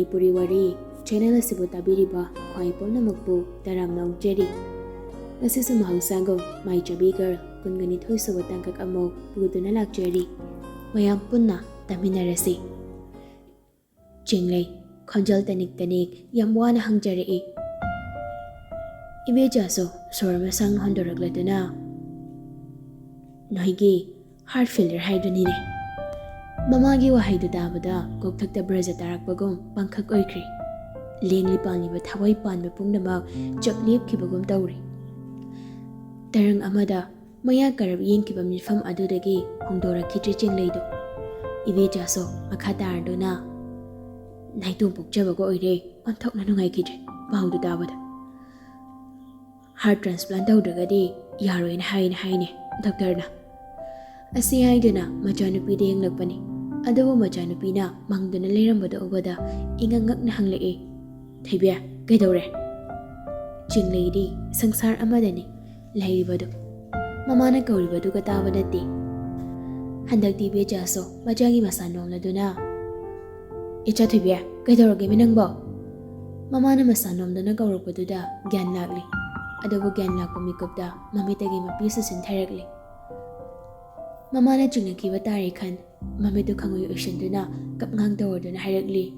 Manipuri Wari channel asibu tabiriba khwai pumnamakpu taram naujari. Ngasisu mahausago my Chubby Girl kungani thoisuba tangkak amo puduna lakjari. Mayam punna taminarasi. Jinglay khonjal tanik yam wana hangjari. Ibe jaso sormasang hondorakladuna. Noigi heart failure haidunine. Mamagi wahaidu dabada kokthakta braza tarakpagum pangkhak oikri. Lengli pangiba thawai panba pungnamak chaklep kibagum tawri. Tarang amada maya karab yengkiba mifam adudagi hongdorakidri jingleido. Ibe jaso makhatarduna. Naitum pukjabago oire panthokna nungaikidri bahaudu dabada. Heart transplant tawdragadi yaroin haine doctorna. Asi haiduna majanupida yenglakpani. Adabu majanupina mangduna leirambada ubada ingangakna hanglai. Thaibiya kaidore. Jingleidi sangsar amadani lairibadu. Mamana kauribadu kataba natti. Handakti be jaso majagi masanomladuna. Icha thaibiya kaidorage minangbo. Mamana masanomdana kaurukpaduda gyan lagli. Adabu gyan lakpa mikupda mamitagi mapisa sintharakli. Mamana chingnakiba tari khan mamidu khangoy ushanduna kapngang tawarduna harakli.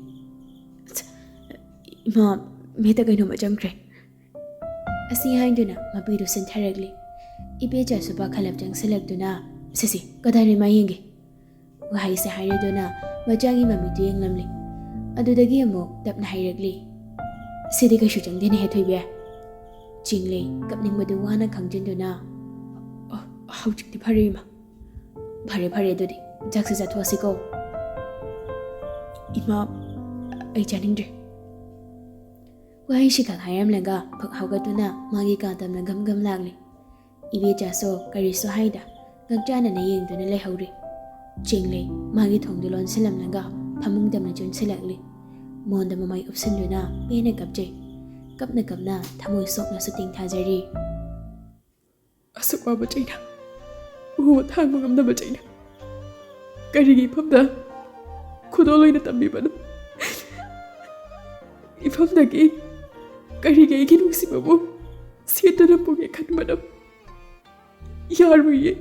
Ima mita kaino majangkre. Asi hainduna mabidu sintharakli. Ibe jasuba khalabjang silakduna sisi kadari mayenge. Wahai se hairaduna majangi mamidu yenglamli. Adudagi amuk tapna harakli. Sidi kashu jangdene he thoibiya. Jinglay kapningbadu wana khangjinduna. Haujikti pharima. Phare dudi jakse jathuasiko. Ima ai janingdre. Wahai shikak hairamlaga phakhagatuna magi kadamna gam lagli. Ibe jaso kariso haida ngakjana na yengduna lehauri. Jinglay magi thongdulon silamlaga phamungdamna jun silakli. Monda mamai upsinduna pena kapje. Kapna thamoy sokna suting thajari. Asukwa bachina. Uwa thangma ngamdaba china. Karigi ifamda khudoloina tambibanu. Ifamdagi karigi aigi nungsibabu sietana puge khanbanu. Yaroye.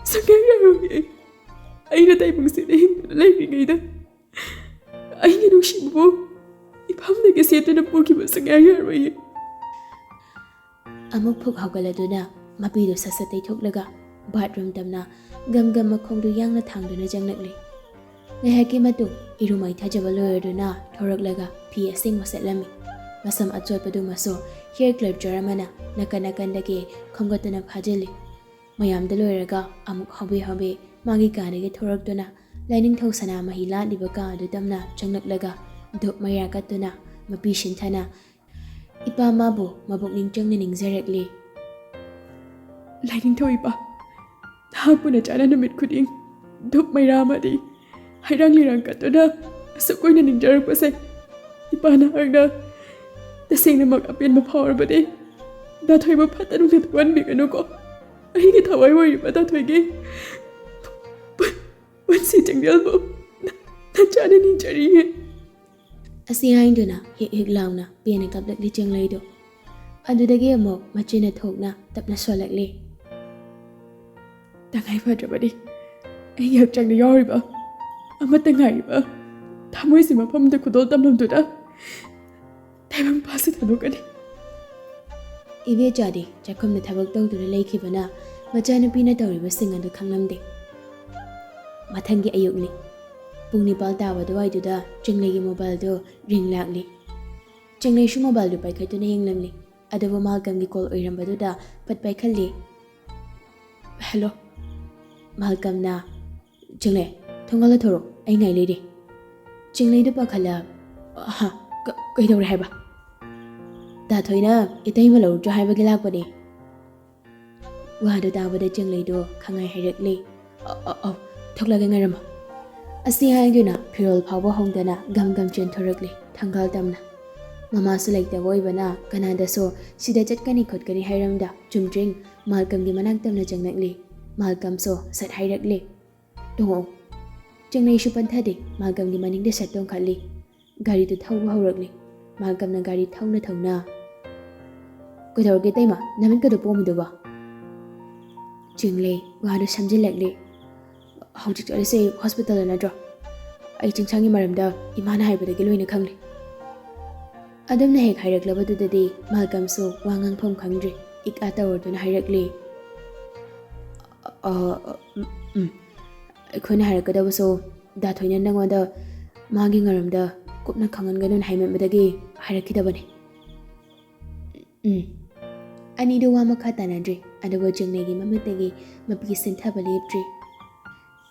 Sangai yaroye. Aina taibungsida hingduna laibingaida. Aina nungsibabu ifamdagi sietana puge sangai yaroye. Amuk phuk haugaladuna mapido sasatay thoklaga bathroom tamna gam makhongdu yangna thangduna janglakli. Ngahaki matu irumai thajaba loyarduna thoraklaga phi asing masetlami. Masam achotpadu maso hair clip jaramana nakandagi khomgatuna phajali. Mayamda loyraga amuk hobe magi kanege thorakduna Ningthouja mahila libaka adu tamna janglaklaga dup mayakatuna mapi shinthana ipa mabu mabuk ningchangna ningzarakli. Ningthouja ipa thapuna chana namit khuding dup mayramadi hairang lirang katuna asakoina ningjarakpase ipana arna tasengna mag apian maphawarbadi dathoiba phatanu ngatwan biganu ko aigi thawai wariba dathoigi Wansi jangyalbo na chana ningjariye. Asi hainduna hik launa pena kaplakli janglaydo. Adudagi amok machina thokna tapna solakli. Tangai fadrabadi ai hakchangna yawriba amata ngaiba thamoisi mafamda khudol tamlamduda taimang pasi thanokani. Ibe jadi chakhomna thabak tawduna laikhibana machanupina tawriba singadu khanglamde. Matangi ayukli. Pungni pal tawa duwaiduda Jinglay mobile do ring lagli. Jinglay shu mobile do paikhatuna yenglamli. Adabu Malcolmgi call oirambaduda pat paikhalli. Hello. Malcolm na Jinglay thongala thoro ai ngai ledi. Jinglay do pakhala kaidore haiba. Da thoina itai malo jo haiba gilakpani. Wahadu tawada Jinglay do khangai hairakli. Thoklaga ngarama. Asi haiduna pirol phawba hongdana gam chenthorakli thangal tamna. Mama su laita boibana kanada so sida chatkani khotkani hairamda chumtring Malcolmgi manak tamna jangnakli. Malcolm so sat hairakli. Dongo Chinglei pantade Magamgi maning de setong khali gari tu thau haurakli Magamna gari thauna thauna Kodorge taima namin ka do pomi do ba Chinglei wadu samjilakli Hauji chale hospital na dro ai chingsangi maramda imana haibadagi loina khangli Adamna hek hairaklavadudadi Magamsu wangang phom khangdri ik ata orduna hairakli Khona hairakadabaso dathoina nangoda magi ngaramda kupna khanganganun haimembadagi hairakidabani Ani do wama khata nandri adawa jingnegi mamitagi mapi sintha baliptri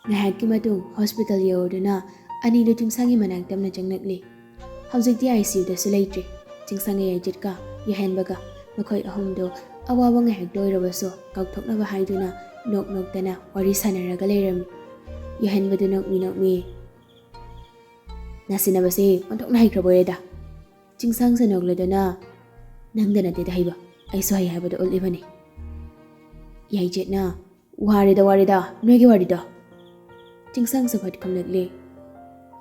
Ngahaki matung hospital yorduna ani do chingsangi manaktamna changnakli Hawjikti ICU da sulaitri chingsangi yajitka yahenbaga makhoi ahumdo awawa ngahak doirabaso kaukthoknaba haiduna nok wari sanaraga leirami yahenbadu nokmi nasinabase onthokna haikraboyeda chingsang sa nokledana nangdana te haiba aiso hai haibadu ulibani yaijetna warida noigi warida chingsang sa phat khamlakle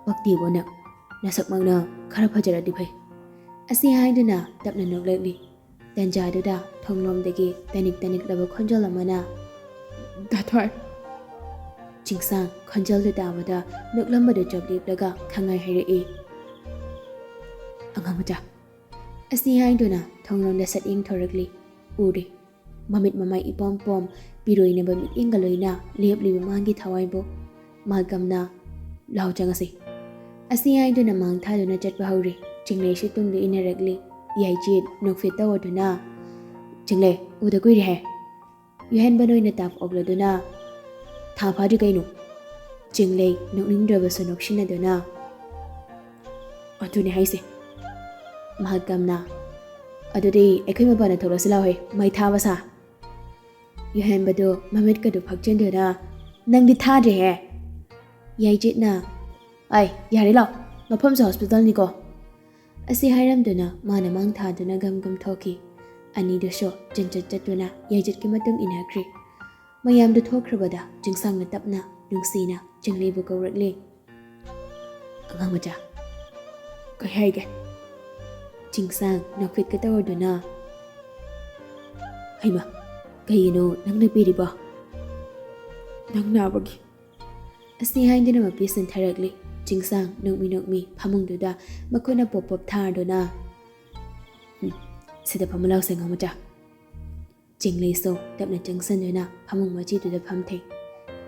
bakti bonak nasakmangna khara fajaradi phai asi haiduna tapna noklakli tanjaduda thonglomdagi tanik laba khonjal amana Dathoi Chingsang khonjal du tabada noklambadu jableplaga khangai hairei Angamaja Asi haiduna thonglomda sating thorakli uri mamit mamai ipom pom piroina ba mit ingaloina lepli mangi thawaibo Magamna laujangasi Asi haiduna mangthaduna chatba hauri Chinglei tungdu inarakli yaijit nokfita orduna Chinglei uda kuiri hai Yuhen banoina tap ogladuna tha phadi kainu Chinglei nokningdraba sonoksina duna Atuni haise Magamna Adudi ekhoi mabana tholasila hoi mai tha basa Yuhen badu mamit kadu phakchenduna nangdi thadre he Yaijit na Ai yari law mafamsa hospital ni ko Asi hairamduna mana mangthaduna gam thoki Ani dusho chatuna yajit ki matung inakri Mayam du thokrabada chingsang na tapna nungsina Chinglei bu kawrakli Angamaja Kai haigan Chingsang nokfit ka tawarduna Haima kayino nang napiriba Nang nabagi Asi hainduna mapisan tharakli Chingsang nokmi phamungduda makona pop tharduna Sida pamalaw sa ngamaja Chinglei so tapna changsanuna phamung machi duda phamthei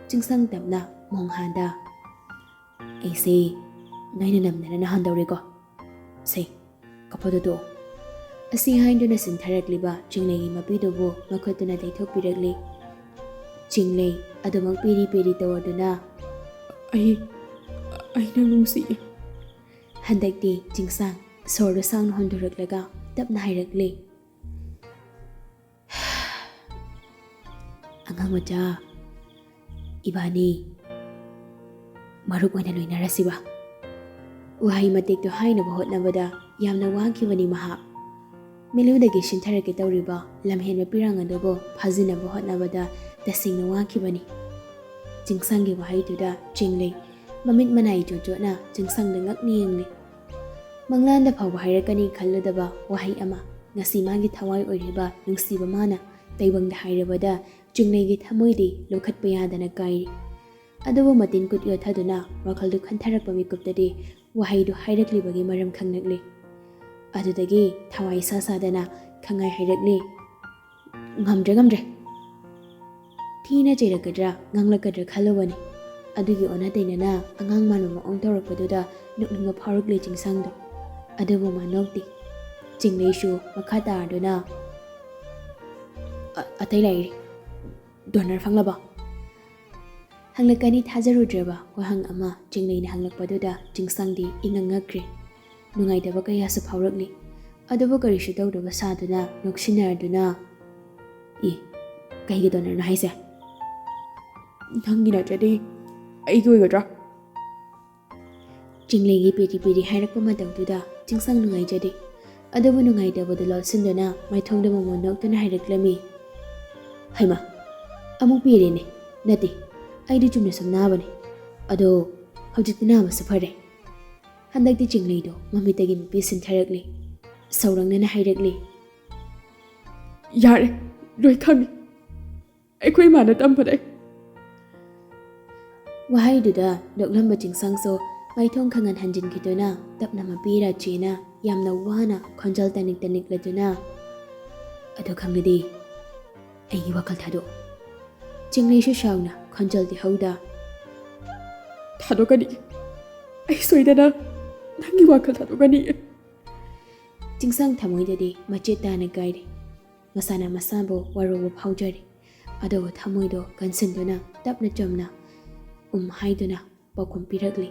Chingsang tapna monghanda Aise naina namna na handawri ko Say kapodo Asi hainduna sintharakliba Chinglei mapidubo makhotuna daithokpiragli Chinglei adumang piri tawarduna Ai nang nungsi Handakti Chingsang sordo sang honduraklaga tapna hairakli Angamaja Ibani Maruk oina loinarasiba Wahai matikto hainaba hotnabada yamna wangkibani maha Miludagi sintharake tawriba lamhenba pirangadobo phajinaba hotnabada tasingna wangkibani Chingsangi wahaiduda Chinglei mamit manai jojona chingsangda ngakni yengli Manglanda phawba hairakani khalludaba wahai ama ngasi magi thawai oiriba nungsiba mana taibangda hairabada Chinglei thamoidi lokhatpa yadana kairi adubu matin kut yothaduna wakhaldu khantharakpa mikuptadi wahaidu hairakli maram khangnakli adudagi thawai sasadana khangai hairakli ngamdre Thina cheirakadra nganglakadra khalobani adugi ona tainana angang manu maong tawrakpaduda nukninga pharukli chingsangdo adubu manokti Chinglei shu makhata arduna atai lairi donor fanglaba hanglakani thajarudraba wahang ama Chinglei na hanglakpaduda chingsangdi ingangakri nungaidaba kaya sa phaurakli adubu karishu tawdaba saduna noksinarduna kaiga donor na haise Nangina jadi Aigo yoga Chinglei piri hairakpa matangduda chingsang nungai jadi adabu nungai dabadu lolsinduna maithongda momo noktuna hairaklami Haima amuk piri ne nati aidu chumna samnabani ado ꯍꯧꯖꯤꯛꯇꯤ ꯅꯥꯕꯁꯨ ꯐꯔꯦ ꯍꯟꯗꯛꯇꯤ ꯆꯤꯡꯂꯩꯗꯣ ꯃꯃꯤꯠꯇꯒꯤ ꯃꯄꯤ ꯁꯤꯟꯊꯔꯛꯂꯤ ꯁꯧꯔꯪꯅꯅ ꯍꯥꯏꯔꯛꯂꯤ ꯌꯥꯔꯦ ꯂꯣꯏ ꯈꯪꯉꯤ ꯑꯩꯈꯣꯏ ꯏꯃꯥꯅ ꯇꯝꯕꯗꯩ ꯋꯥꯍꯩꯗꯨꯗ ꯅꯣꯛꯂꯝꯕ ꯆꯤꯡꯁꯪꯁꯨ ꯃꯥꯏꯊꯣꯡ ꯈꯪꯍꯟ ꯍꯟꯖꯤꯟꯈꯤꯗꯨꯅ ꯇꯞꯅ ꯃꯄꯤꯔ ꯆꯦꯅ ꯌꯥꯝꯅ ꯋꯥꯅ ꯈꯣꯟꯖꯦꯜ ꯇꯅꯤꯛ ꯇꯅꯤꯛꯂꯗꯨꯅ ꯑꯗꯨ ꯈꯪꯂꯗꯤ ꯑꯩꯒꯤ ꯋꯥꯈꯜ ꯊꯥꯗꯣꯛ ꯆꯤꯡꯂꯩꯁꯨ ꯁꯥꯎꯅ ꯈꯣꯟꯖꯦꯜꯗꯤ ꯍꯧꯗ ꯊꯥꯗꯣꯛꯀꯅꯤ ꯑꯩ ꯁꯣꯏꯗꯅ ꯅꯪꯒꯤ ꯋꯥꯈꯜ ꯊꯥꯗꯣꯛꯀꯅꯤ ꯆꯤꯡꯁꯪ ꯊꯃꯣꯏꯗꯗꯤ ꯃꯆꯦꯠ ꯇꯥꯅ ꯀꯥꯏꯔꯤ ꯃꯁꯥꯅ ꯃꯁꯥꯕꯨ ꯋꯥꯔꯧꯕ ꯐꯥꯎꯖꯔꯤ ꯑꯗꯨꯕꯨ ꯊꯃꯣꯏꯗꯣ ꯀꯟꯁꯤꯟꯗꯨꯅ ꯇꯞꯅ ꯆꯝꯅ ꯍꯥꯏꯗꯨꯅ ꯄꯥꯎꯈꯨꯝ ꯄꯤꯔꯛꯂꯤ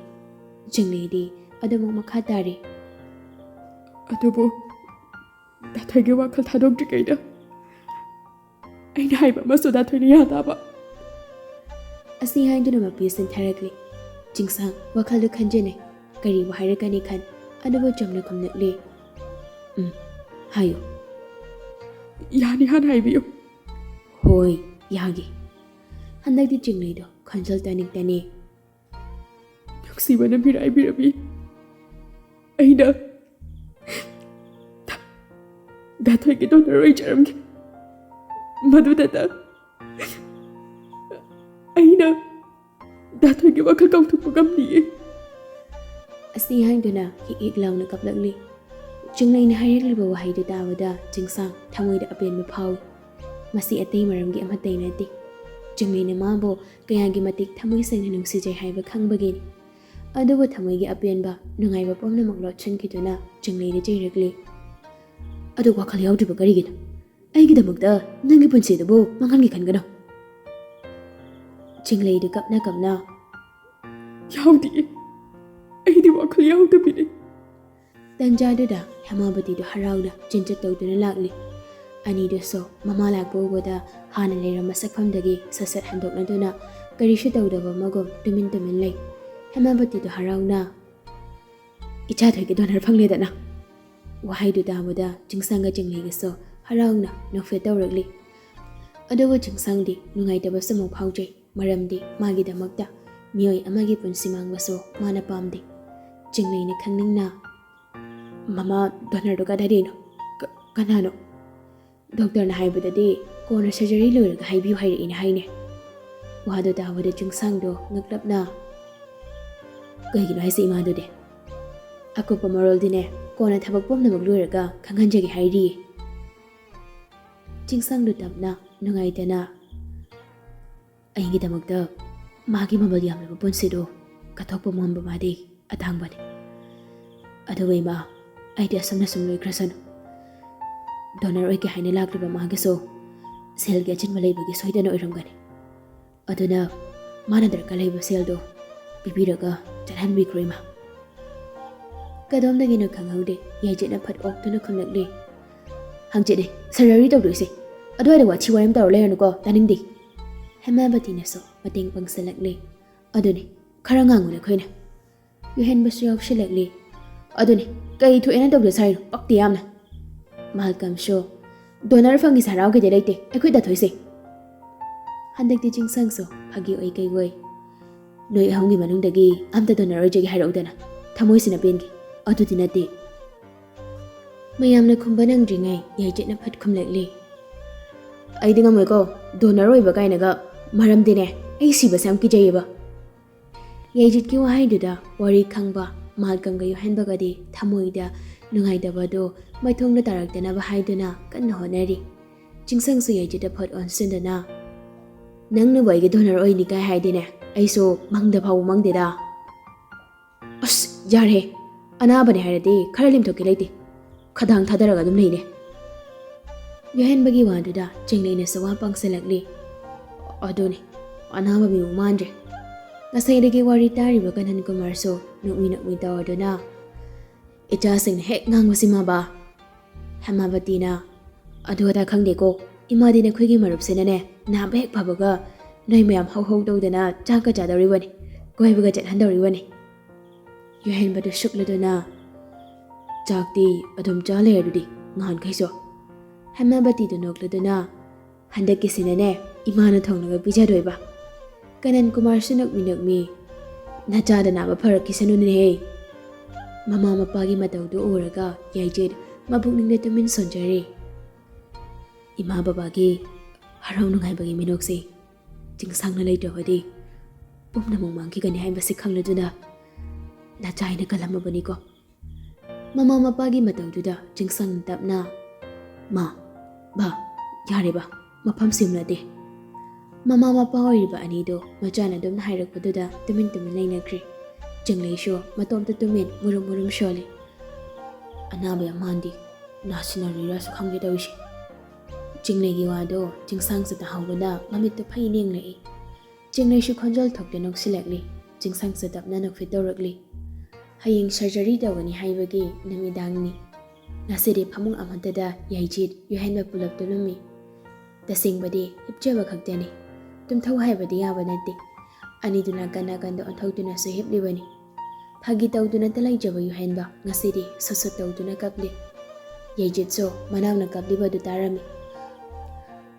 ꯆꯤꯡꯂꯩꯗꯤ ꯑꯗꯨꯃꯛ ꯃꯈꯥ ꯇꯥꯔꯤ ꯑꯗꯨꯕꯨ ꯗꯥꯊꯣꯏꯒꯤ ꯋꯥꯈꯜ ꯊꯥꯗꯣꯛꯇ꯭ꯔꯤꯉꯩꯗ ꯑꯩꯅ ꯍꯥꯏꯕ ꯑꯃꯁꯨ ꯗꯥꯊꯣꯏꯅ ꯌꯥꯗꯕ ꯑꯁꯤ ꯍꯥꯏꯗꯨꯅ ꯃꯄꯤ ꯁꯤꯟꯊꯔꯛꯂꯤ ꯆꯤꯡꯁꯪ ꯋꯥꯈꯜꯗꯨ ꯈꯟꯖꯅꯩ ꯀꯔꯤꯕꯨ ꯍꯥꯏꯔꯛꯀꯅꯤ ꯈꯟ ꯑꯗꯨꯕꯨ ꯆꯨꯝꯅ ꯈꯨꯝꯂꯛꯂꯤ ꯍꯥꯏꯌꯨ ꯌꯥꯅꯤ ꯍꯥꯟꯅ ꯍꯥꯏꯕꯤꯌꯨ ꯍꯣꯏ ꯌꯥꯒꯦ ꯍꯟꯗꯛꯇꯤ ꯆꯤꯡꯂꯩꯗꯣ ꯈꯣꯟꯖꯦꯜ ꯇꯅꯤꯛ ꯇꯅꯤ ꯅꯨꯡꯁꯤꯕꯅ ꯃꯤꯔꯥꯏꯕꯤꯔꯕꯤ ꯑꯩꯅ ꯗꯥꯊꯣꯏꯒꯤ ꯗꯣꯅꯔ ꯑꯣꯏꯖꯔꯝꯒꯦ ꯃꯗꯨꯗꯇ ꯑꯩꯅ ꯗꯥꯊꯣꯏꯒꯤ ꯋꯥꯈꯜ ꯀꯥꯎꯊꯣꯛꯄ ꯉꯝꯅꯤꯌꯦ ꯑꯁꯤ ꯍꯥꯏꯗꯨꯅ ꯍꯤꯛ ꯍꯤꯛ ꯂꯥꯎꯅ ꯀꯞꯂꯛꯂꯤ ꯆꯤꯡꯂꯩꯅ ꯍꯥꯏꯔꯛꯂꯤꯕ ꯋꯥꯍꯩꯗꯨ ꯇꯥꯕꯗ ꯆꯤꯡꯁꯥꯡ ꯊꯃꯣꯏꯗ ꯑꯄꯦꯟꯕ ꯐꯥꯎꯏ ꯃꯁꯤ ꯑꯇꯩ ꯃꯔꯝꯒꯤ ꯑꯃꯠꯇ ꯅꯠꯇꯦ ꯆꯤꯡꯂꯩꯅ ꯃꯥꯕꯨ ꯀꯌꯥꯒꯤ ꯃꯇꯤꯛ ꯊꯃꯣꯏ ꯁꯦꯡꯅ ꯅꯨꯡꯁꯤꯖꯩ ꯍꯥꯏꯕ ꯈꯪꯕꯒꯤꯅꯤ ꯑꯗꯨꯕꯨ ꯊꯃꯣꯏꯒꯤ ꯑꯄꯦꯟꯕ ꯅꯨꯡꯉꯥꯏꯕ ꯄꯨꯝꯅꯃꯛ ꯂꯣꯠꯁꯤꯟꯈꯤꯗꯨꯅ ꯆꯤꯡꯂꯩꯗ ꯆꯩꯔꯛꯂꯤ ꯑꯗꯨ ꯋꯥꯈꯜ ꯌꯥꯎꯗ꯭ꯔꯤꯕ ꯀꯔꯤꯒꯤꯅꯣ ꯑꯩꯒꯤꯗꯃꯛꯇ ꯅꯪꯒꯤ ꯄꯨꯟꯁꯤꯗꯨꯕꯨ ꯃꯥꯡꯍꯟꯒꯦ ꯈꯟꯒꯅꯣ ꯆꯤꯡꯂꯩꯗꯨ ꯀꯞꯅ ꯀꯞꯅ ꯌꯥꯎꯗꯤꯌꯦ ꯑꯩꯗꯤ ꯋꯥꯈꯜ ꯌꯥꯎꯗꯕꯤꯅꯤ ꯇꯟꯖꯥꯗꯨꯗ ꯍꯦꯃꯥꯕꯇꯤꯗꯨ ꯍꯔꯥꯎꯅ ꯆꯤꯟꯆꯠ ꯇꯧꯗꯨꯅ ꯂꯥꯛꯂꯤ ꯑꯅꯤꯗꯨꯁꯨ ꯃꯃꯥ ꯂꯥꯛꯄ ꯎꯕꯗ ꯍꯥꯟꯅ ꯂꯩꯔꯝꯕ ꯁꯛꯐꯝꯗꯒꯤ ꯁꯠ ꯍꯟꯗꯣꯛꯅꯗꯨꯅ ꯀꯔꯤꯁꯨ ꯇꯧꯗꯕ ꯑꯃꯒꯨꯝ ꯇꯨꯃꯤꯟ ꯇꯨꯃꯤꯟ ꯂꯩ ꯍꯦꯃꯥꯕꯇꯤꯗꯨ ꯍꯔꯥꯎꯅ ꯏꯆꯥꯊꯣꯏꯒꯤ ꯗꯣꯅꯔ ꯐꯪꯂꯦꯗꯅ ꯋꯥꯍꯩꯗꯨ ꯇꯥꯕꯗ ꯆꯤꯡꯁꯪꯒ ꯆꯤꯡꯂꯩꯒꯁꯨ ꯍꯔꯥꯎꯅ ꯅꯣꯛꯐꯦꯠ ꯇꯧꯔꯛꯂꯤ ꯑꯗꯨꯕꯨ ꯆꯤꯡꯁꯪꯗꯤ ꯅꯨꯡꯉꯥꯏꯇꯕꯁꯨ ꯑꯃꯨꯛ ꯐꯥꯎꯖꯩ ꯃꯔꯝꯗꯤ ꯃꯥꯒꯤꯗꯃꯛꯇ ꯃꯤꯑꯣꯏ ꯑꯃꯒꯤ ꯄꯨꯟꯁꯤ ꯃꯥꯡꯕꯁꯨ ꯃꯥꯅ ꯄꯥꯝꯗꯦ ꯆꯤꯡꯂꯩꯅ ꯈꯪꯅꯤꯡꯅ ꯃꯃꯥ ꯗꯣꯅꯔꯗꯨ ꯀꯗꯥꯏꯗꯩꯅꯣ ꯀꯅꯥꯅꯣ ꯗꯣꯛꯇꯔꯅ ꯍꯥꯏꯕꯗꯗꯤ ꯀꯣꯟꯅ ꯁꯔꯖꯔꯤ ꯂꯣꯏꯔꯒ ꯍꯥꯏꯕꯤꯌꯨ ꯍꯥꯏꯔꯛꯏꯅ ꯍꯥꯏꯅꯦ ꯋꯥꯗꯨ ꯇꯥꯕꯗ ꯆꯤꯡꯁꯪꯗꯣ ꯉꯛꯂꯞꯅ ꯀꯩꯒꯤꯅꯣ ꯍꯥꯏꯁꯦ ꯏꯃꯥꯗꯨꯗꯤ ꯑꯀꯨꯞꯄ ꯃꯔꯣꯜꯗꯤꯅꯦ ꯀꯣꯟꯅ ꯊꯕꯛ ꯄꯨꯝꯅꯃꯛ ꯂꯣꯏꯔꯒ ꯈꯪꯍꯟꯖꯒꯦ ꯍꯥꯏꯔꯤꯌꯦ ꯆꯤꯡꯁꯪꯗꯨ ꯇꯞꯅ ꯅꯨꯡꯉꯥꯏꯇꯅ ꯑꯩꯒꯤꯗꯃꯛꯇ ꯃꯥꯒꯤ ꯃꯃꯜ ꯌꯥꯝꯂꯕ ꯄꯨꯟꯁꯤꯗꯣ ꯀꯠꯊꯣꯛꯄ ꯉꯝꯕ ꯃꯥꯗꯤ ꯑꯇꯥꯡꯕꯅꯤ ꯑꯗꯨꯒ ꯏꯃꯥ ꯑꯩꯗꯤ ꯑꯁꯨꯝꯅ ꯁꯨꯝ ꯂꯣꯏꯈ꯭ꯔꯁꯅꯨ ꯗꯣꯅꯔ ꯑꯣꯏꯒꯦ ꯍꯥꯏꯅ ꯂꯥꯛꯂꯤꯕ ꯃꯥꯒꯤꯁꯨ ꯁꯦꯜꯒꯤ ꯑꯆꯤꯟꯕ ꯂꯩꯕꯒꯤ ꯁꯣꯏꯗꯅ ꯑꯣꯏꯔꯝꯒꯅꯤ ꯑꯗꯨꯅ ꯃꯥꯅ ꯗꯔꯀꯥꯔ ꯂꯩꯕ ꯁꯦꯜꯗꯣ ꯄꯤꯕꯤꯔꯒ ꯆꯠꯍꯟꯕꯤꯈ꯭ꯔꯣ ꯏꯃꯥ ꯀꯗꯣꯝꯗꯒꯤꯅꯣ ꯈꯪꯍꯧꯗꯦ ꯌꯥꯏꯖꯦꯠꯅ ꯐꯠ ꯑꯣꯛꯇꯨꯅ ꯈꯨꯝꯂꯛꯂꯤ ꯍꯪꯆꯤꯠꯅꯦ ꯁꯔꯖꯔꯤ ꯇꯧꯗꯣꯏꯁꯦ ꯑꯗꯨꯋꯥꯏꯗ ꯋꯥꯊꯤ ꯋꯥꯔꯦꯝ ꯇꯧꯔ ꯂꯩꯔꯅꯨꯀꯣ ꯇꯥꯅꯤꯡꯗꯦ ꯍꯦꯃꯥꯕꯇꯤꯅꯁꯨ ꯃꯇꯦꯡ ꯄꯥꯡꯁꯤꯜꯂꯛꯂꯤ ꯑꯗꯨꯅꯤ ꯈꯔ ꯉꯥꯡꯉꯨꯅ ꯑꯩꯈꯣꯏꯅ ꯌꯨꯍꯦꯟꯕꯁꯨ ꯌꯥꯎꯁꯤꯜꯂꯛꯂꯤ ꯑꯗꯨꯅꯤ ꯀꯩ ꯊꯣꯛꯑꯦꯅ ꯇꯧꯗ ꯁꯥꯔꯤꯅꯣ ꯄꯛꯇꯦ ꯌꯥꯝꯅ ꯃꯥꯜꯀꯝꯁꯨ ꯗꯣꯅꯔ ꯐꯪꯉꯤꯁꯦ ꯍꯔꯥꯎꯒꯤꯗꯤ ꯂꯩꯇꯦ ꯑꯩꯈꯣꯏ ꯗꯥꯊꯣꯏꯁꯦ ꯍꯟꯗꯛꯇꯤ ꯆꯤꯡꯁꯪꯁꯨ ꯐꯥꯒꯤ ꯑꯣꯏ ꯀꯩ ꯑꯣꯏ ꯅꯣꯏ ꯑꯍꯨꯝꯒꯤ ꯃꯅꯨꯡꯗꯒꯤ ꯑꯝꯇ ꯗꯣꯅꯔ ꯑꯣꯏꯖꯒꯦ ꯍꯥꯏꯔꯛꯎꯗꯅ ꯊꯃꯣꯏꯁꯤꯅ ꯄꯦꯟꯒꯦ ꯑꯗꯨꯗꯤ ꯅꯠꯇꯦ ꯃꯌꯥꯝꯅ ꯈꯨꯝꯕ ꯅꯪꯗ꯭ꯔꯤꯉꯩ ꯌꯥꯏꯖꯦꯠꯅ ꯐꯠ ꯈꯨꯝꯂꯛꯂꯤ ꯑꯩꯗꯤ ꯉꯝꯃꯣꯏꯀꯣ ꯗꯣꯅꯔ ꯑꯣꯏꯕ ꯀꯥꯏꯅꯒ ꯃꯔꯝꯗꯤꯅꯦ ꯑꯩ ꯁꯤꯕꯁꯦ ꯌꯥꯝ ꯀꯤꯖꯩꯌꯦꯕ ꯌꯥꯏꯖꯦꯠꯀꯤ ꯋꯥꯍꯩꯗꯨꯗ ꯋꯥꯔꯤ ꯈꯪꯕ ꯃꯥꯜꯀꯝꯒ ꯌꯨꯍꯦꯟꯕꯒꯗꯤ ꯊꯃꯣꯏꯗ ꯅꯨꯡꯉꯥꯏꯇꯕꯗꯣ ꯃꯩꯊꯣꯡꯗ ꯇꯥꯔꯛꯇꯅꯕ ꯍꯥꯏꯗꯨꯅ ꯀꯟꯅ ꯍꯣꯠꯅꯔꯤ ꯆꯤꯡꯁꯪꯁꯨ ꯌꯥꯏꯖꯦꯠꯇ ꯐꯠ ꯑꯣꯟꯁꯤꯟꯗꯨꯅ ꯅꯪꯅꯕꯨ ꯑꯩꯒꯤ ꯗꯣꯅꯔ ꯑꯣꯏꯅꯤ ꯀꯥꯏ ꯍꯥꯏꯗꯤꯅꯦ ꯑꯩꯁꯨ ꯃꯪꯗ ꯐꯥꯎꯕ ꯃꯪꯗꯦꯗ ꯑꯁ ꯌꯥꯔꯦ ꯑꯅꯥꯕꯅꯦ ꯍꯥꯏꯔꯗꯤ ꯈꯔ ꯂꯦꯝꯊꯣꯛꯀꯦ ꯂꯩꯇꯦ ꯈꯗꯥꯡ ꯊꯥꯗꯔꯒ ꯑꯗꯨꯝ ꯂꯩꯅꯦ ꯌꯨꯍꯦꯟꯕꯒꯤ ꯋꯥꯗꯨꯗ ꯆꯤꯡꯂꯩꯅꯁꯨ ꯋꯥ ꯄꯥꯡꯁꯤꯜꯂꯛꯂꯤ ꯑꯗꯨꯅꯤ ꯑꯅꯥꯕ ꯃꯤꯕꯨ ꯃꯥꯟꯗ꯭ꯔꯦ ꯉꯁꯥꯏꯗꯒꯤ ꯋꯥꯔꯤ ꯇꯥꯔꯤꯕ ꯀꯟꯍꯟ ꯀꯨꯃꯥꯔꯁꯨ ꯅꯣꯛꯃꯤ ꯅꯣꯛꯃꯤ ꯇꯧꯔꯗꯨꯅ ꯏꯆꯥꯁꯤꯡꯅ ꯍꯦꯛ ꯉꯥꯡꯕꯁꯤ ꯃꯥꯕꯥ ꯍꯦꯃꯥꯕꯇꯤꯅ ꯑꯗꯨ ꯑꯗꯥ ꯈꯪꯗꯦꯀꯣ ꯏꯃꯥꯗꯤ ꯅꯈꯣꯏꯒꯤ ꯃꯔꯨꯞꯁꯤꯅꯅꯦ ꯅꯥꯕ ꯍꯦꯛ ꯐꯕꯒ ꯅꯣꯏ ꯃꯌꯥꯝ ꯍꯧ ꯍꯧ ꯇꯧꯗꯅ ꯆꯥꯛꯀ ꯆꯥꯗꯧꯔꯤꯕꯅꯤ ꯀꯣꯏꯕꯒ ꯆꯠꯍꯟꯗꯧꯔꯤꯕꯅꯤ ꯌꯨꯍꯦꯟꯕꯗꯨ ꯁꯨꯛꯂꯗꯨꯅ ꯆꯥꯛꯇꯤ ꯑꯗꯨꯝ ꯆꯥ ꯂꯩꯔꯗꯨꯗꯤ ꯅꯍꯥꯟꯈꯩꯁꯨ ꯍꯦꯃꯥꯕꯇꯤꯗꯨ ꯅꯣꯛꯂꯗꯨꯅ ꯍꯟꯗꯛꯀꯤꯁꯤꯅꯅꯦ ꯏꯃꯥꯅ ꯊꯣꯡꯂꯒ ꯄꯤꯖꯗꯣꯏꯕ ꯀꯟꯍꯟ ꯀꯨꯃꯥꯔꯁꯨ ꯅꯣꯛꯃꯤ ꯅꯣꯛꯃꯤ Nachada naba farakisanu Mama mapagi mataudu uraga Yaijid mabukning tumin sonjari. Ima babagi harau nungai bagi minoksi. Jingsang na later hodi. Pumna mangki gani hai basi khangladuna. Nachai na kalamabani ko. Mama mapagi mataududa jingsang tapna. Ma, ba, yare ba, mapam simlade. Mama mapa oiriba anido machana dum hairakpaduda tumin lainakri. Jinglay sho matom tumin murum sholi. Anabe amandi nasinari rasu khangge dawishi. Jinglay giwado jingsang sa tahawada mamit to pay ning lai. Jinglay shu khonjal thok de noksilakli. Jingsang sa tapna nokfitorakli. Haying surgery dawani haibagi namidangni. Nasiri pamung amantada Yaijid yuhenba pulap tulumi. Tasingbadi hipjaba khaktani. Tumthau haibadi yaba nati. Aniduna gana ganda onthauduna su hiplibani. Phagi tawduna talaijaba yuhenba ngasiri sasut tawduna kapli. Yaijid so manawna kapliba du tarami.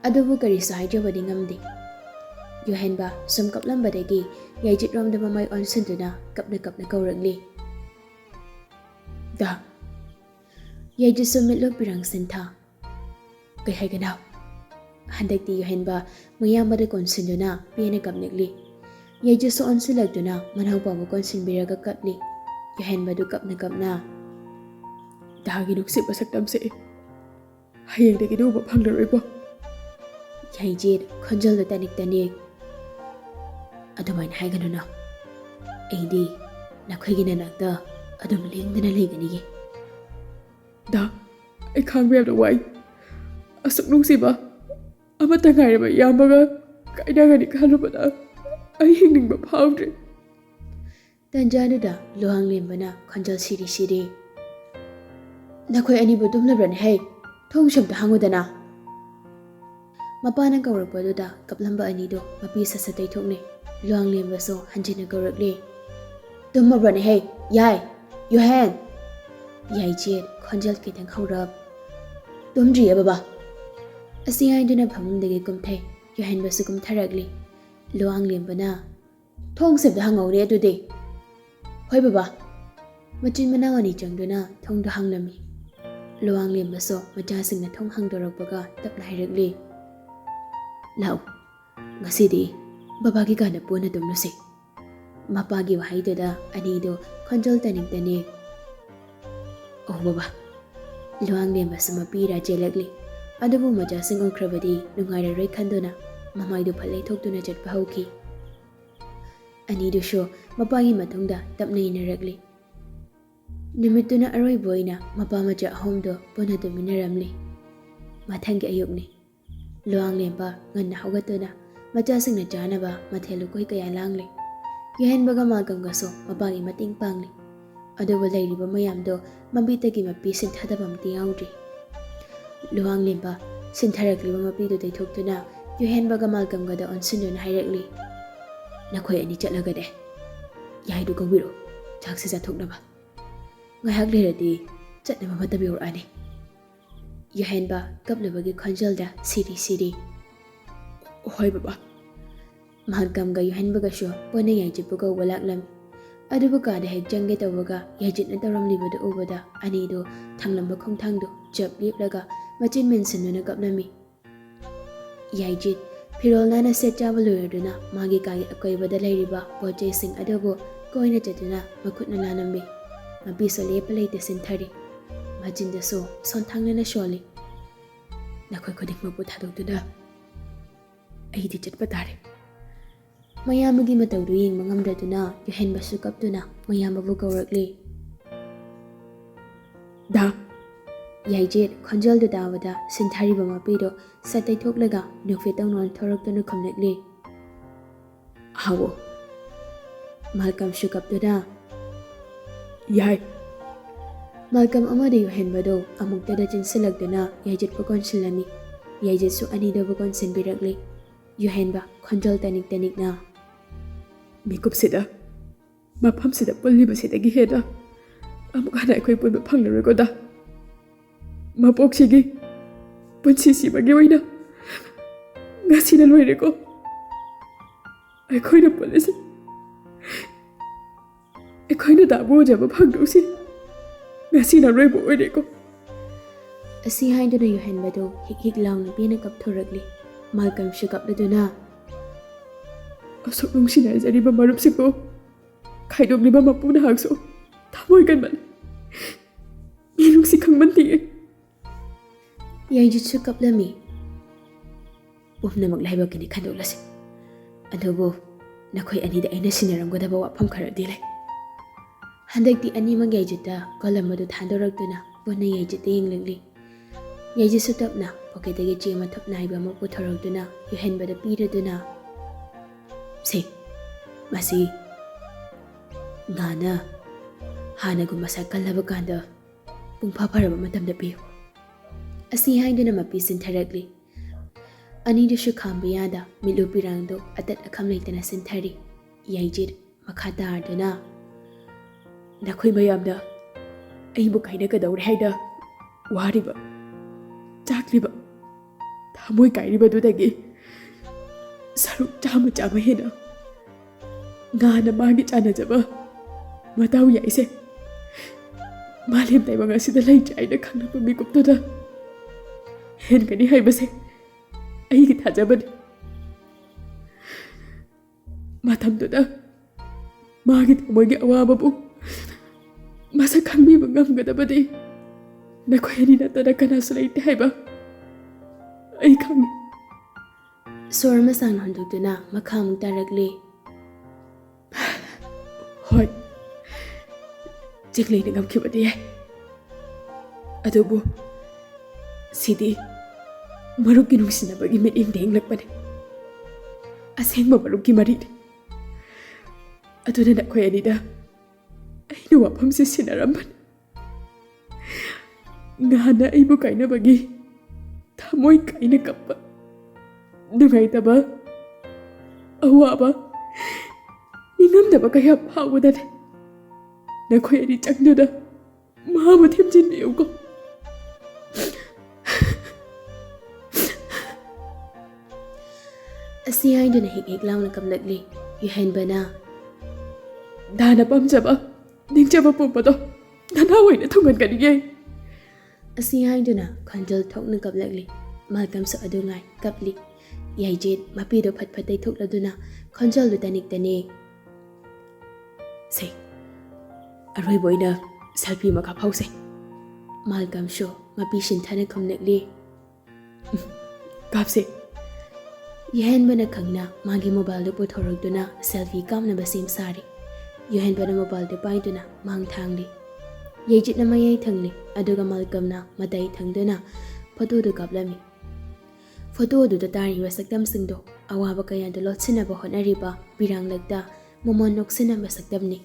Adubu kari sa haijabadi ngamdi. Yuhenba sum kaplambadagi Yaijid romda mamay onsunduna kapna kauragli. Da Yaijid so mitlo pirang sintha. Kay hay ganaw. Handagdi yuhenba mayamada konsunduna piyana kapnagli. Yaijid so onsulagduna manaw pa mo konsinbiraga kapli. Yuhenba du kapna. Dahagi nuksip basaktam se. Hayang dagi do mapanglaroy ko. Yaijid konjal da tanik. Adumain hay ganuna. Aidi nakoy ginanagda adum lingdana ligani. Da, ay khangbe da wai. Asuk nungsiba. Amata ngairaba yamaga kaidagani kalubada. Ay hingning ba powder. Tanjanuda luhang limbana konjal siri. Nakoy ani budum labran hay. Thong shabda hangudana. Mapana kaurakpaduda kaplamba anido mapisa sa taythokne. Luang limba so hanjina kaurakli. Tumabran hay. Yai. Yuhen. Yaijid konjal kitang haurab. Tumdriya baba. Asiyay duna pamundagi kumthay. Yuhen basu kumtharagli. Luang limbana. Thong sabda hangawri adude. Hoy baba. Machin manawani changduna thongda hanglami. Luang limba so majasing na thong hangdorakpaga tapna hairagli. Lau. Ngasidi babagi kana puna dumlusi. Mapagi wahaydada anido konjal tanik. Oh baba. Luang limba sa mapira jelagli. Adabu majasing okrabadi nungairaray kanduna. Mamaydo palay thokduna jatpa hauki. Anido sho mapagi matungda tapna inaragli. Nimituna aroy boyna mapamaja ahomdo puna duminaramli. Matangi ayukni. Luang limba nganna haugatuna. Majasing na janaba mathelu koy kaya langli. Yuhen baga magam gaso mapagi mating pangli. Adubu layriba mayamdo mabitagi mapi sinthadabam tiyawdri. Luang limba sintharakliba mapido daythoktuna Yuhen baga magam gada onsunduna hairagli. Nakoy ani chatlagade. Yaidu kawiro chakse jathoknaba. Ngayhak leradi chatnaba matabi urani. Yuhen ba kaplabagi khonjalda siri. Hoy baba. Mahagamga Yuhen baga sho pona Yaijid baga walaklam. Adubu kada hek jangge tawaga Yaijid na taramlibada ubada anido thanglamba khongthangdo jab liplaga machin mensinuna kaplami. Yaijid Pirol nana set chaba loyaduna magi kagi akoybada layriba pojay sing adubu koina jatuna makutna lanambi. Mabiso lepalay sinthari. Majinda so sonthangna na sholi. Nakoy kudik maputadogduna. Ay di chat patare. Mayamagi matawdo ying mangamdraduna Yuhen basu kaptuna mayamabu kaurakli. Da. Yaijid konjal da dawada sinthari ba mapido satay thoklaga nukfitang non thoraktuna kamnagli. Hawo. Malkam shu kaptuna. Yai. Malkam amada Yuhen bado amuktada jinsilagduna Yaijid pa konsilani. Yaijid su anida ba konsinbiragli. Yuhen ba konjal tanik na. Mikup sida. Mapam sida pulli ba sida giheda. Amukana ako'y punba panglaroy ko da. Mapok sige. Punsisi magiway na. Nga sinaloy ko. Ako'y napalasi. ꯑꯩꯈꯣꯏꯅ ꯇꯥꯕ ꯎꯖꯕ ꯐꯪꯗꯧꯁꯤ ꯉꯁꯤꯅ ꯑꯔꯣꯏꯕ ꯑꯣꯏꯔꯦꯀꯣ ꯑꯁꯤ ꯍꯥꯏꯗꯨꯅ ꯌꯨꯍꯦꯟꯕꯗꯨ ꯍꯤꯛ ꯍꯤꯛ ꯂꯥꯎꯅ ꯄꯦꯟꯅ ꯀꯞꯊꯣꯔꯛꯂꯤ ꯃꯥꯜꯀꯝꯁꯨ ꯀꯞꯂꯗꯨꯅ ꯑꯁꯨꯛ ꯅꯨꯡꯁꯤꯅꯖꯔꯤꯕ ꯃꯔꯨꯞꯁꯤꯕꯨ ꯈꯥꯏꯗꯣꯛꯂꯤꯕ ꯃꯄꯨ ꯅꯍꯥꯛꯁꯨ ꯊꯃꯣꯏ ꯀꯟꯃꯟ ꯃꯤꯅꯨꯡꯁꯤ ꯈꯪꯃꯟꯗꯦ ꯌꯥꯏꯖꯨꯠꯁꯨ ꯀꯞꯂꯝꯃꯤ ꯄꯨꯝꯅꯃꯛ ꯂꯥꯏꯕꯛꯀꯤꯅꯤ ꯈꯟꯗꯣꯛꯂꯁꯤ ꯑꯗꯨꯕꯨ ꯅꯈꯣꯏ ꯑꯅꯤꯗ ꯑꯩꯅ ꯁꯤꯟꯅꯔꯝꯒꯗꯕ ꯋꯥꯐꯝ ꯈꯔꯗꯤ ꯂꯩ ꯍꯟꯗꯛꯇꯤ ꯑꯅꯤꯃꯛ ꯌꯥꯏꯖꯨꯠꯇ ꯀꯣꯂꯝ ꯑꯗꯨ ꯊꯥꯗꯣꯔꯛꯇꯨꯅ ꯄꯨꯟꯅ ꯌꯥꯏꯖꯨꯠꯇ ꯌꯦꯡꯂꯛꯂꯤ ꯌꯥꯏꯖꯨꯠꯁꯨ ꯇꯞꯅ ꯄꯣꯀꯦꯠꯇꯒꯤ ꯆꯦ ꯃꯊꯞ ꯅꯥꯏꯕ ꯑꯃ ꯄꯨꯊꯣꯔꯛꯇꯨꯅ ꯌꯨꯍꯦꯟꯕꯗ ꯄꯤꯔꯗꯨꯅ ꯁꯤ ꯃꯁꯤ ꯉꯥꯅ ꯍꯥꯟꯅꯒꯨꯝ ꯃꯁꯛ ꯀꯜꯂꯕ ꯀꯥꯟꯗ ꯄꯨꯡꯐꯥ ꯐꯔꯕ ꯃꯇꯝꯗ ꯄꯤꯌꯨ ꯑꯁꯤ ꯍꯥꯏꯗꯨꯅ ꯃꯄꯤ ꯁꯤꯟꯊꯔꯛꯂꯤ ꯑꯅꯤꯗꯨꯁꯨ ꯈꯥꯝꯕ ꯌꯥꯗ ꯃꯤꯠꯂꯨ ꯄꯤꯔꯥꯡꯗꯣ ꯑꯇꯠ ꯑꯈꯝ ꯂꯩꯇꯅ ꯁꯤꯟꯊꯔꯤ ꯌꯥꯏꯖꯤꯠ ꯃꯈꯥ ꯇꯥꯔꯗꯨꯅ ꯅꯈꯣꯏ ꯃꯌꯥꯝꯅ ꯑꯩꯕꯨ ꯀꯥꯏꯅꯒꯗꯧꯔꯦ ꯍꯥꯏꯅ ꯋꯥꯔꯤꯕ ꯆꯥꯛꯂꯤꯕ ꯊꯃꯣꯏ ꯀꯥꯏꯔꯤꯕꯗꯨꯗꯒꯤ ꯁꯔꯨꯛ ꯆꯥꯝꯃ ꯍꯦꯟꯅ ꯉꯥꯅ ꯃꯥꯒꯤ ꯆꯥꯟꯅꯖꯕ ꯃꯇꯥꯎ ꯌꯥꯏꯁꯦ ꯃꯥꯂꯦꯝ ꯇꯥꯏꯕꯪ ꯑꯁꯤꯗ ꯂꯩꯇ꯭ꯔꯦ ꯍꯥꯏꯅ ꯈꯪꯂꯛꯄ ꯃꯤꯀꯨꯞꯇꯨꯗ ꯍꯦꯟꯒꯅꯤ ꯍꯥꯏꯕꯁꯦ ꯑꯩꯒꯤ ꯊꯥꯖꯕꯅꯤ ꯃꯇꯝꯗꯨꯗ ꯃꯥꯒꯤ ꯊꯃꯣꯏꯒꯤ ꯑꯋꯥꯕꯕꯨ ꯃꯁꯛ ꯈꯪꯕꯤꯕ ꯉꯝꯒꯗꯕꯗꯤ ꯅꯈꯣꯏ ꯑꯅꯤ ꯅꯠꯇꯅ ꯀꯅꯥꯁꯨ ꯂꯩꯇꯦ ꯍꯥꯏꯕ ꯑꯩ ꯈꯪꯉꯤ ꯁꯣꯔ ꯑꯃ ꯁꯥꯡꯅ ꯍꯣꯟꯗꯣꯛꯇꯨꯅ ꯃꯈꯥꯃꯨꯛ ꯇꯥꯔꯛꯂꯤ ꯍꯣꯏ ꯆꯤꯡꯂꯩꯅ ꯉꯝꯈꯤꯕꯗꯤ ꯌꯥꯏ ꯑꯗꯨꯕꯨ ꯁꯤꯗꯤ ꯃꯔꯨꯞꯀꯤ ꯅꯨꯡꯁꯤꯅꯕꯒꯤ ꯃꯤꯠꯌꯦꯡꯗ ꯌꯦꯡꯂꯛꯄꯅꯤ ꯑꯁꯦꯡꯕ ꯃꯔꯨꯞꯀꯤ ꯃꯔꯤꯅꯤ ꯑꯗꯨꯅ ꯅꯈꯣꯏ ꯑꯅꯤꯗ ꯑꯩꯅ ꯋꯥꯐꯝꯁꯦ ꯁꯤꯟꯅꯔꯝꯕꯅꯤ ꯉꯥꯅ ꯑꯩꯕꯨ ꯀꯥꯏꯅꯕꯒꯤ ꯊꯃꯣꯏ ꯀꯥꯏꯅ ꯀꯞꯄ ꯅꯨꯡꯉꯥꯏꯇꯕ ꯑꯋꯥꯕ ꯅꯤꯡꯉꯝꯗꯕ ꯀꯌꯥ ꯐꯥꯎꯕꯗꯅꯤ ꯅꯈꯣꯏ ꯑꯅꯤ ꯆꯪꯗꯨꯅ ꯃꯥꯕꯨ ꯊꯦꯝꯖꯤꯟꯕꯤꯌꯨꯀꯣ ꯑꯁꯤ ꯍꯥꯏꯗꯨꯅ ꯍꯤꯛ ꯍꯤꯛ ꯂꯥꯎꯅ ꯀꯞꯂꯛꯂꯤ ꯌꯨꯍꯦꯟꯕꯅ ꯅꯍꯥꯟꯅ ꯄꯥꯝꯖꯕ ꯅꯤꯡꯖꯕ ꯄꯨꯝꯕꯗꯣ ꯅꯅꯥ ꯑꯣꯏꯅ ꯊꯨꯡꯍꯟꯒꯅꯤꯌꯦ ꯑꯁꯤ ꯍꯥꯏꯗꯨꯅ ꯈꯣꯟꯖꯦꯜ ꯊꯣꯛꯅ ꯀꯞꯂꯛꯂꯤ ꯃꯥꯜꯀꯝꯁꯨ ꯑꯗꯨ ꯉꯥꯏ ꯀꯞꯂꯤ ꯌꯥꯏꯖꯤꯠ ꯃꯄꯤꯗꯣ ꯐꯠ ꯐꯠ ꯇꯩꯊꯣꯛꯂꯗꯨꯅ ꯈꯣꯟꯖꯦꯜꯗꯨ ꯇꯅꯤꯛ ꯇꯅꯤꯛ ꯁꯦ ꯑꯔꯣꯏꯕ ꯑꯣꯏꯅ ꯁꯦꯜꯐꯤ ꯃꯈꯥ ꯐꯥꯎꯁꯦ ꯃꯥꯜꯀꯝꯁꯨ ꯃꯄꯤ ꯁꯤꯟꯊꯅ ꯈꯨꯝꯂꯛꯂꯤ ꯀꯥꯞꯁꯦ ꯌꯨꯍꯦꯟꯕꯅ ꯈꯪꯅ ꯃꯥꯒꯤ ꯃꯣꯕꯥꯏꯜꯗꯨ ꯄꯨꯊꯣꯔꯛꯇꯨꯅ ꯁꯦꯜꯐꯤ ꯀꯥꯞꯅꯕ ꯁꯦꯝ ꯁꯥꯔꯤ ꯌꯨꯍꯦꯟꯕꯅ ꯃꯣꯕꯥꯏꯜꯗꯨ ꯄꯥꯏꯗꯨꯅ ꯃꯥꯡ ꯊꯥꯡꯂꯤ ꯌꯥꯏꯖꯤꯠꯅ ꯃꯌꯥꯏ ꯊꯪꯂꯤ ꯑꯗꯨꯒ ꯃꯥꯜꯀꯝꯅ ꯃꯇꯥꯏ ꯊꯪꯗꯨꯅ ꯐꯣꯇꯣꯗꯨ ꯀꯥꯞꯂꯝꯃꯤ ꯐꯣꯇꯣ ꯑꯗꯨꯗ ꯇꯥꯔꯤꯕ ꯁꯛꯇꯝꯁꯤꯡꯗꯣ ꯑꯋꯥꯕ ꯀꯌꯥꯗ ꯂꯣꯠꯁꯤꯟꯅꯕ ꯍꯣꯠꯅꯔꯤꯕ ꯕꯤꯔꯥꯡꯂꯛꯇ ꯃꯃꯣꯟ ꯅꯣꯛꯁꯤꯟꯅꯕ ꯁꯛꯇꯝꯅꯤ